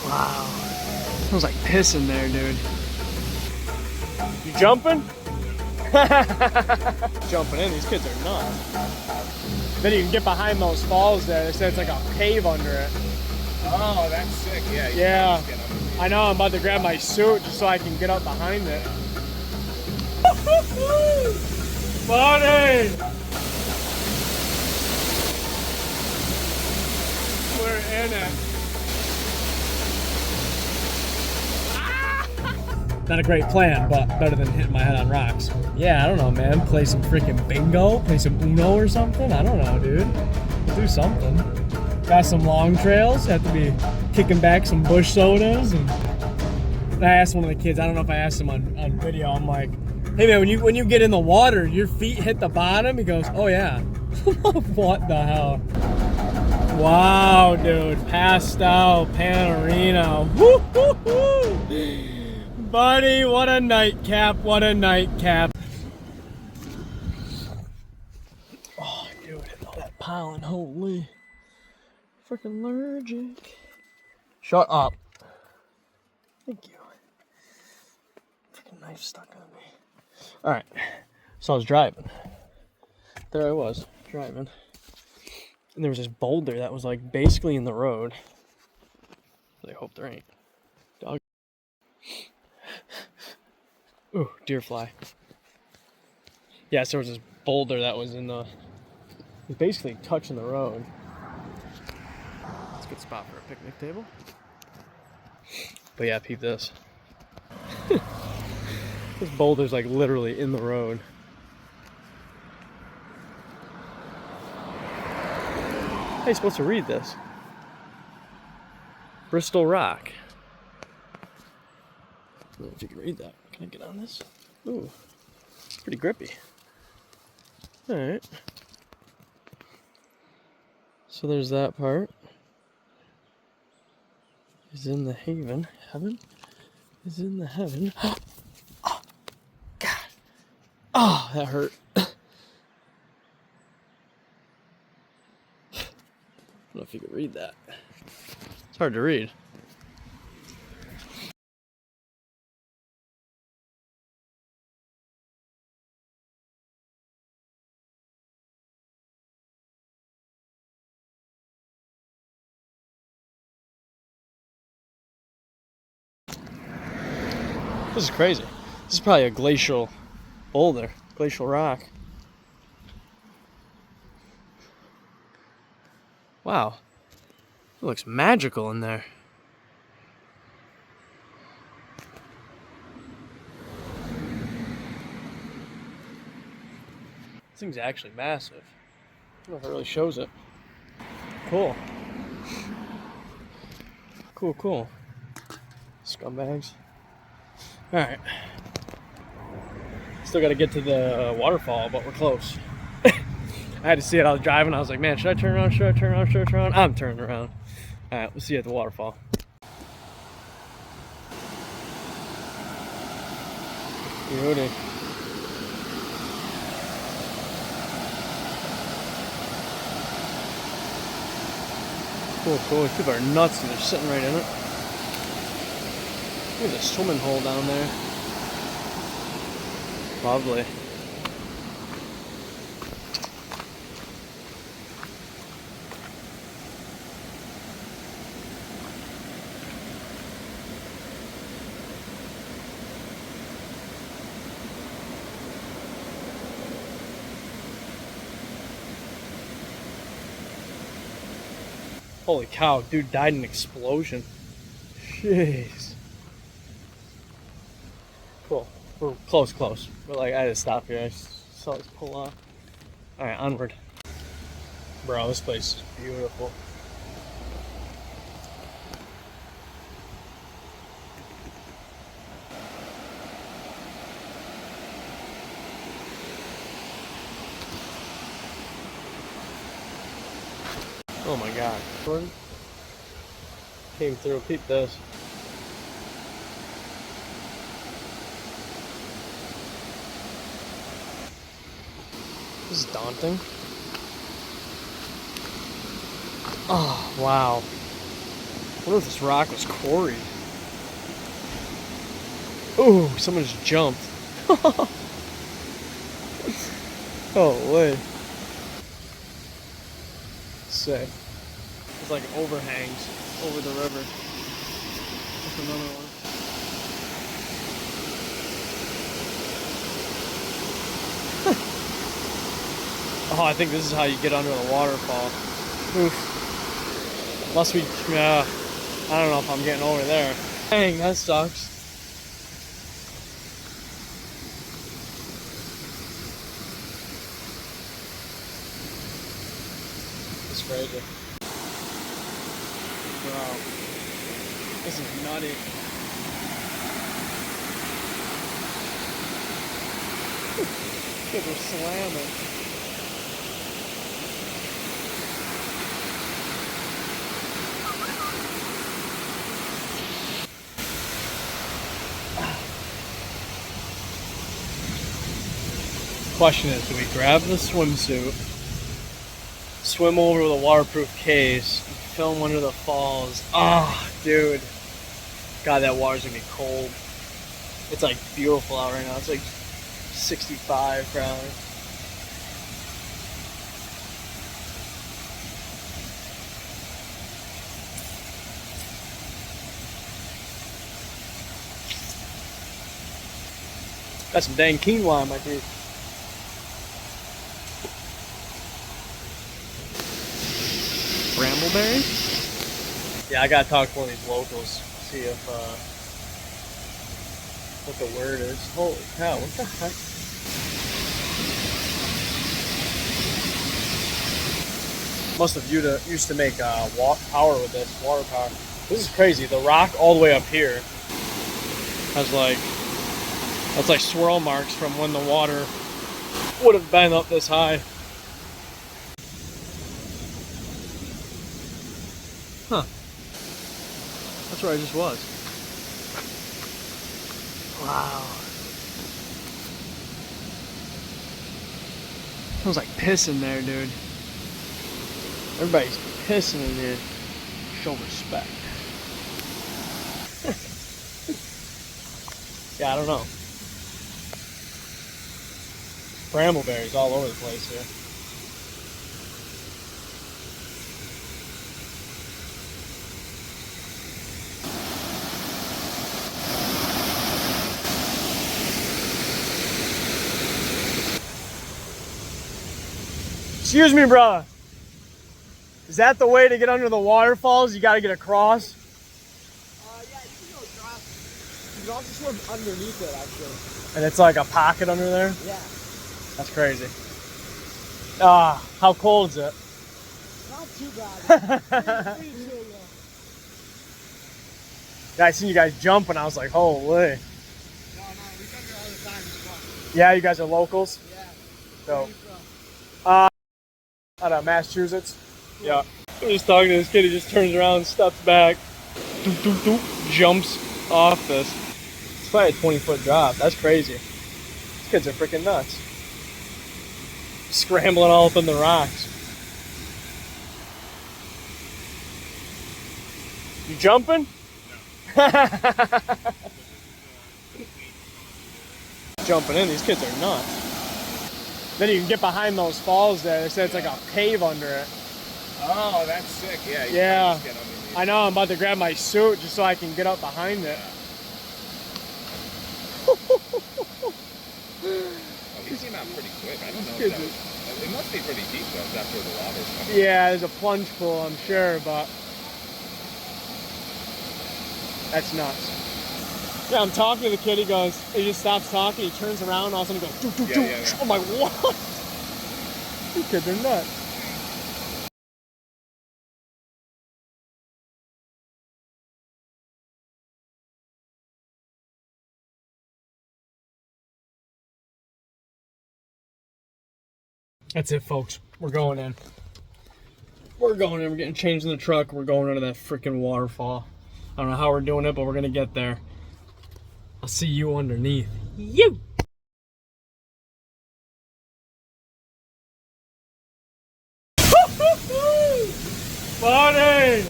Wow. Smells like piss in there, dude. You jumping? Jumping in, these kids are nuts. Then you can get behind those falls there. They said it's like a cave under it. Oh, that's sick. Yeah. Yeah. I know, I'm about to grab my suit just so I can get up behind it. Buddy! We're in it. Not a great plan, but better than hitting my head on rocks. Yeah, I don't know, man. Play some freaking bingo, play some Uno or something. I don't know, dude. We'll do something. Got some long trails. Have to be kicking back some bush sodas. And I asked one of the kids. I don't know if I asked him on video. I'm like, hey man, when you get in the water, your feet hit the bottom. He goes, oh yeah. What the hell? Wow, dude. Passed out Panorino. Woo hoo hoo. Buddy, what a nightcap, what a nightcap. Oh, dude, all that pollen, holy. Freaking allergic. Shut up. Thank you. Freaking knife stuck on me. Alright, so I was driving. There I was, driving. And there was this boulder that was like basically in the road. I hope there ain't. Dog. Ooh, deer fly. Yeah, so there was this boulder that was was basically touching the road. It's a good spot for a picnic table. But yeah, peep this. This boulder's like literally in the road. How are you supposed to read this? Bristol Rock. I don't know if you can read that. Can I get on this? Ooh, it's pretty grippy. Alright. So there's that part. Is in the heaven. Heaven? Is in the heaven. Oh, God. Oh, that hurt. I don't know if you can read that. It's hard to read. This is crazy. This is probably a glacial boulder, glacial rock. Wow. It looks magical in there. This thing's actually massive. I don't know if it really shows it. Cool. Cool, cool. Scumbags. Alright. Still gotta get to the waterfall, but we're close. I had to see it. I was driving. I was like, man, should I turn around? Should I turn around? Should I turn around? I'm turning around. Alright, we'll see you at the waterfall. Beauty. Cool, cool. These people are nuts and they're sitting right in it. There's a swimming hole down there. Lovely. Holy cow, dude died in an explosion. Jeez. Cool. We're close. But like, I had to stop here. I saw this pull off. Alright, onward. Bro, this place is beautiful. Oh my god. Jordan came through. Peep this. This is daunting. Oh, wow. wonder if this rock was quarried. Ooh, someone just jumped. Oh, wait. Sick. It's like overhangs over the river. That's another one. Oh, I think this is how you get under the waterfall. Oof. Must be, yeah. I don't know if I'm getting over there. Dang, that sucks. It's crazy. Wow. This is nutty. Kids are slamming. Question is, do we grab the swimsuit, swim over with a waterproof case, and film under the falls? Ah, dude. God, that water's gonna be cold. It's like beautiful out right now. It's like 65 probably. Got some dang quinoa in my teeth. Brambleberry? Yeah, I gotta talk to one of these locals, see if what the word is. Holy cow, what the heck? Must have used to make power with this, water power. This is crazy. The rock all the way up here has like, that's like swirl marks from when the water would have been up this high. Huh. That's where I just was. Wow. Smells like piss in there, dude. Everybody's pissing in here. Show respect. Yeah, I don't know. Brambleberries all over the place here. Excuse me, brother. Is that the way to get under the waterfalls? You gotta get across? Yeah, you can go across. You can also swim underneath it, actually. And it's like a pocket under there? Yeah. That's crazy. Ah, how cold is it? Not too bad. Pretty chill, though. Yeah, I seen you guys jumping. I was like, holy. No, we come here all the time. It's fun. Yeah, you guys are locals? Yeah. So, out of Massachusetts? Yeah. I was talking to this kid, he just turns around, steps back, doop, doop, doop, jumps off this. It's probably a 20-foot drop. That's crazy. These kids are freaking nuts. Scrambling all up in the rocks. You jumping? No. Jumping in, these kids are nuts. Then you can get behind those falls there. They said it's like a cave under it. Oh, that's sick. Yeah. You Yeah. can just get underneath. I know, I'm about to grab my suit just so I can get up behind it. Oh, he came out pretty quick. I don't know if that was, it must be pretty deep though. That's where the lava's coming. Yeah, there's a plunge pool, I'm sure, but that's nuts. Yeah, I'm talking to the kid, he just stops talking, he turns around, all of a sudden he goes, doo, doo, doo. Yeah. I'm like, what? These kids are nuts. That's it, folks. We're going in. We're going in. We're getting changed in the truck. We're going under that freaking waterfall. I don't know how we're doing it, but we're going to get there. I'll see you underneath. You! Buddy!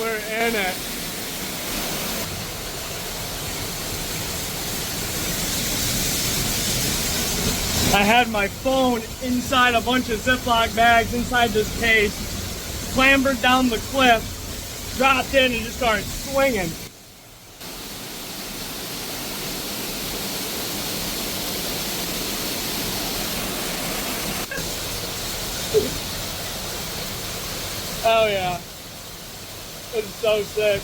We're in it. I had my phone inside a bunch of Ziploc bags inside this case, clambered down the cliff, dropped in and just started swinging. Oh yeah. It's so sick.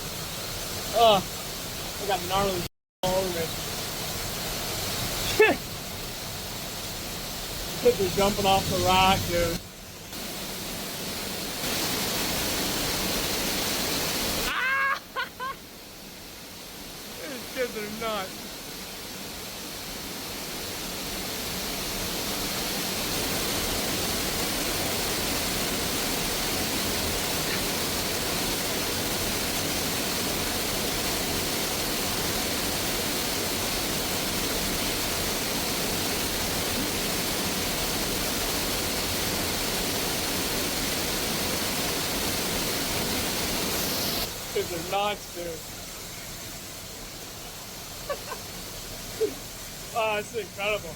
Ugh. I got gnarly all over me. Kids are jumping off the rock, dude. Ah! These kids are nuts. Kids are nuts, dude. Oh, it's incredible.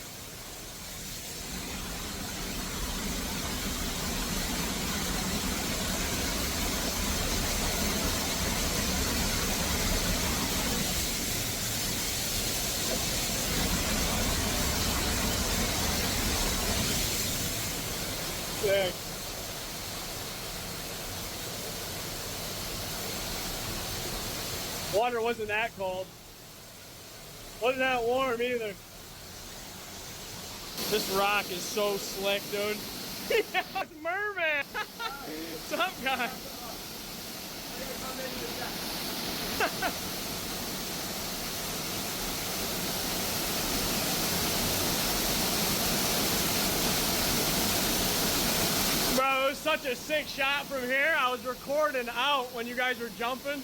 Sick. Water wasn't that cold. Wasn't that warm either. This rock is so slick, dude. Yeah, it's Merman. What's up, guy? Bro, it was such a sick shot from here. I was recording out when you guys were jumping.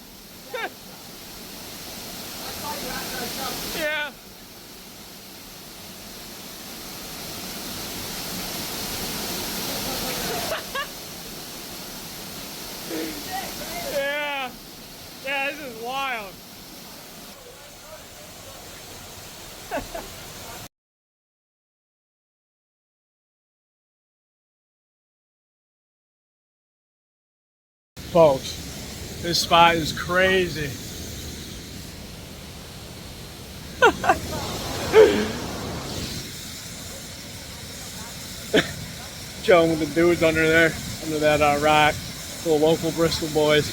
Yeah. Yeah. Yeah, this is wild. Folks, this spot is crazy. Chilling with the dudes under there, under that rock. Little local Bristol boys.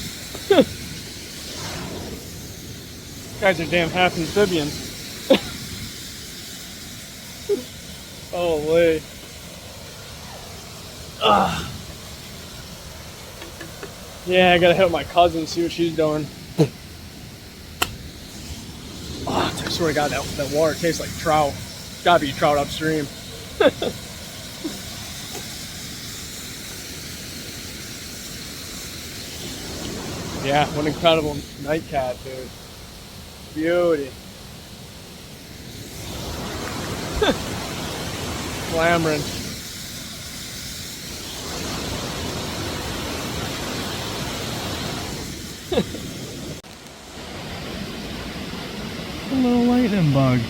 Guys are damn half amphibians. Holy. Yeah, I gotta hit my cousin, see what she's doing. Oh, I swear to God, that water tastes like trout. Gotta be trout upstream. Yeah, what an incredible nightcap, dude. Beauty. Glamoring. A little lightning bug.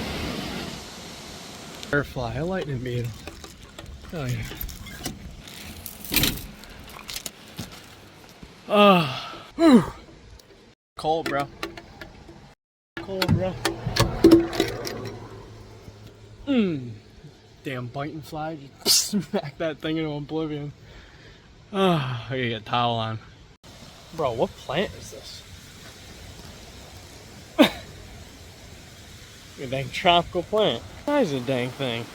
Firefly, a lightning beetle. Oh yeah. Whew. Cold, bro. Cold, bro. Damn biting fly. Just smack that thing into oblivion. I gotta get a towel on. Bro, what plant is this? A dang tropical plant. What is a dang thing?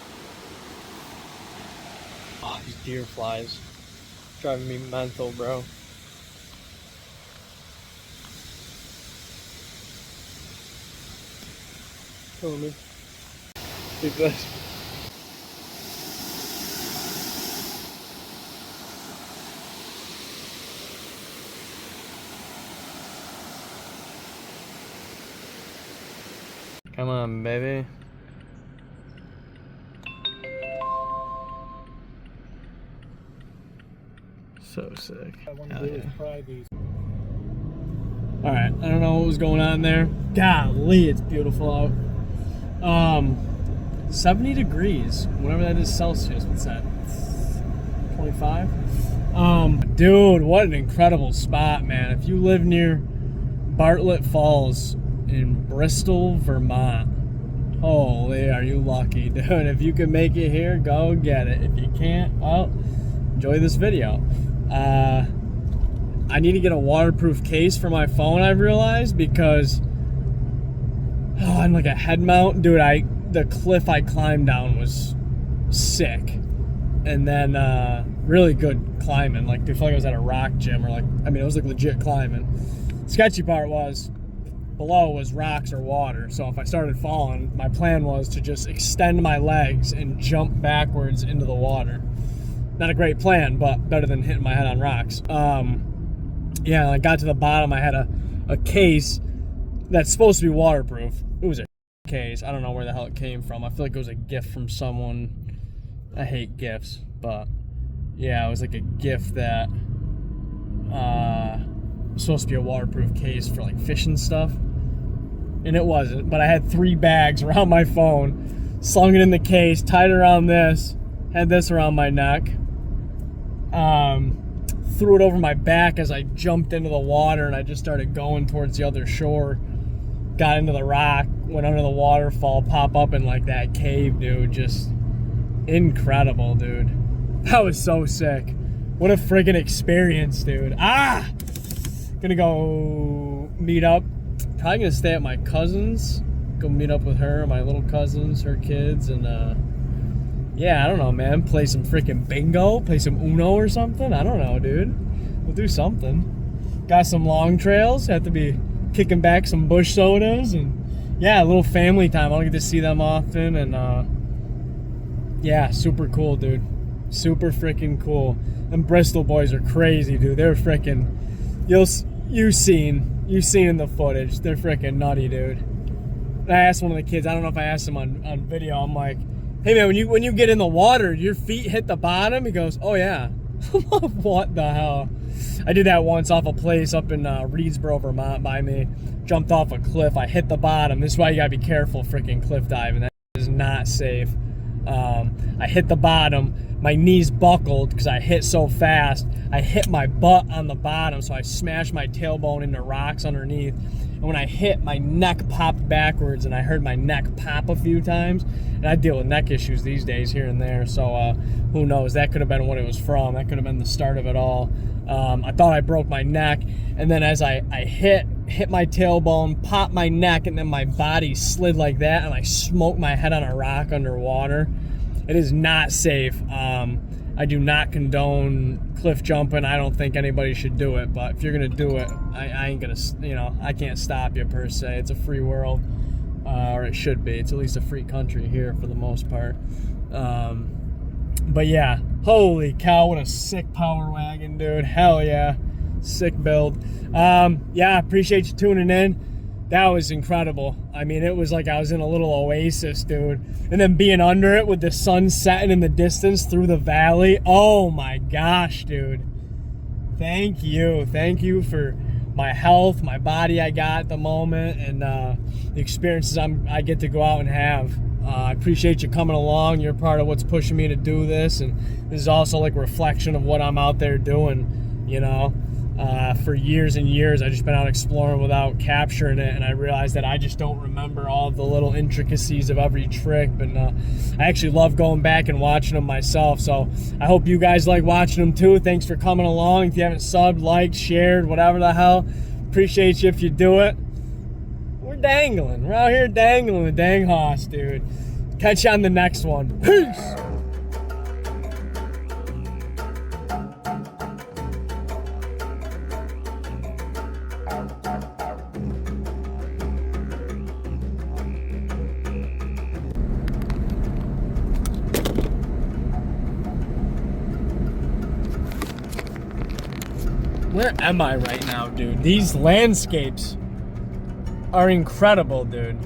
Oh, these deer flies. Driving me mental, bro. Killing me. Take this. Come on, baby. So sick. I want to do is try these. All right, I don't know what was going on there. Golly, it's beautiful out. 70 degrees, whatever that is Celsius. What's that? 25? Dude, what an incredible spot, man. If you live near Bartlett Falls in Bristol, Vermont, holy, are you lucky, dude. If you can make it here, go get it. If you can't, well, enjoy this video. I need to get a waterproof case for my phone, I've realized, because I'm like a head mount. Dude, the cliff I climbed down was sick. And then really good climbing. Like, I feel like I was at a rock gym, or like, I mean, it was like legit climbing. Sketchy part was below was rocks or water. So if I started falling, my plan was to just extend my legs and jump backwards into the water. Not a great plan, but better than hitting my head on rocks. Yeah, I got to the bottom. I had a case that's supposed to be waterproof. It was a case. I don't know where the hell it came from. I feel like it was a gift from someone. I hate gifts, but yeah, it was like a gift that was supposed to be a waterproof case for like fishing stuff. And it wasn't, but I had 3 bags around my phone, slung it in the case, tied it around this, had this around my neck. Threw it over my back as I jumped into the water, and I just started going towards the other shore. Got into the rock, went under the waterfall, pop up in like that cave, dude. Just incredible, dude. That was so sick. What a friggin' experience, dude. Gonna go meet up. Probably gonna stay at my cousin's. Go meet up with her, my little cousins, her kids, and yeah, I don't know, man. Play some freaking bingo, play some Uno or something. I don't know, dude. We'll do something. Got some long trails. Have to be kicking back some bush sodas, and yeah, a little family time. I don't get to see them often, and yeah, super cool, dude. Super freaking cool. Them Bristol boys are crazy, dude. They're freaking. You've seen in the footage. They're freaking nutty, dude. And I asked one of the kids. I don't know if I asked him on video. I'm like, hey man, when you get in the water, your feet hit the bottom? He goes, oh yeah. What the hell? I did that once off a place up in Reedsboro, Vermont by me. Jumped off a cliff. I hit the bottom. This is why you gotta be careful freaking cliff diving. That is not safe. I hit the bottom. My knees buckled because I hit so fast. I hit my butt on the bottom, so I smashed my tailbone into rocks underneath. And when I hit, my neck popped backwards, and I heard my neck pop a few times. And I deal with neck issues these days here and there, so who knows? That could have been what it was from. That could have been the start of it all. I thought I broke my neck, and then as I hit my tailbone, popped my neck, and then my body slid like that, and I smoked my head on a rock underwater. It is not safe. I do not condone cliff jumping. I don't think anybody should do it, but if you're gonna do it, I ain't gonna, I can't stop you per se. It's a free world, or it should be. It's at least a free country here for the most part. But yeah, holy cow, what a sick power wagon, dude. Hell yeah, sick build. Yeah, appreciate you tuning in. That was incredible. I mean, it was like I was in a little oasis, dude. And then being under it with the sun setting in the distance through the valley. Oh my gosh, dude. Thank you. Thank you for my health, my body I got at the moment, and the experiences I get to go out and have. I appreciate you coming along. You're part of what's pushing me to do this. And this is also like a reflection of what I'm out there doing, for years and years. I've just been out exploring without capturing it, and I realized that I just don't remember all of the little intricacies of every trip, and I actually love going back and watching them myself, so I hope you guys like watching them too. Thanks for coming along. If you haven't subbed, liked, shared, whatever the hell, appreciate you if you do it. We're dangling. We're out here dangling the dang hoss, dude. Catch you on the next one. Peace! Where am I right now, dude? These landscapes are incredible, dude.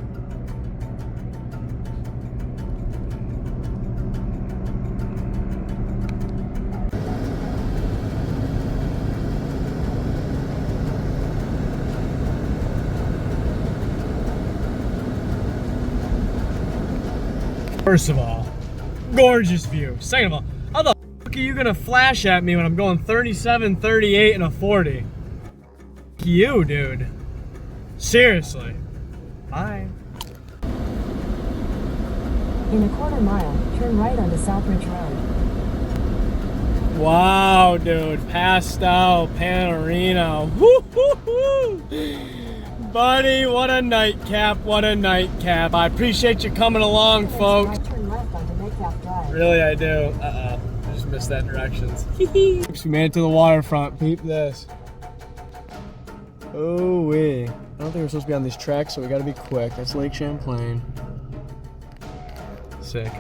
First of all, gorgeous view. Second of all, how the fuck are you gonna flash at me when I'm going 37, 38, and a 40? You, dude. Seriously. Bye. In a quarter mile, turn right onto Southbridge Road. Wow, dude. Pastel Panorino. Woo-hoo-hoo. Buddy, what a nightcap. What a nightcap. I appreciate you coming along, folks. Turn left onto Metcalf Drive. Really, I do. I just missed that directions. We made it to the waterfront. Peep this. Oh, wait. I don't think we're supposed to be on these tracks, so we gotta be quick. That's Lake Champlain. Sick.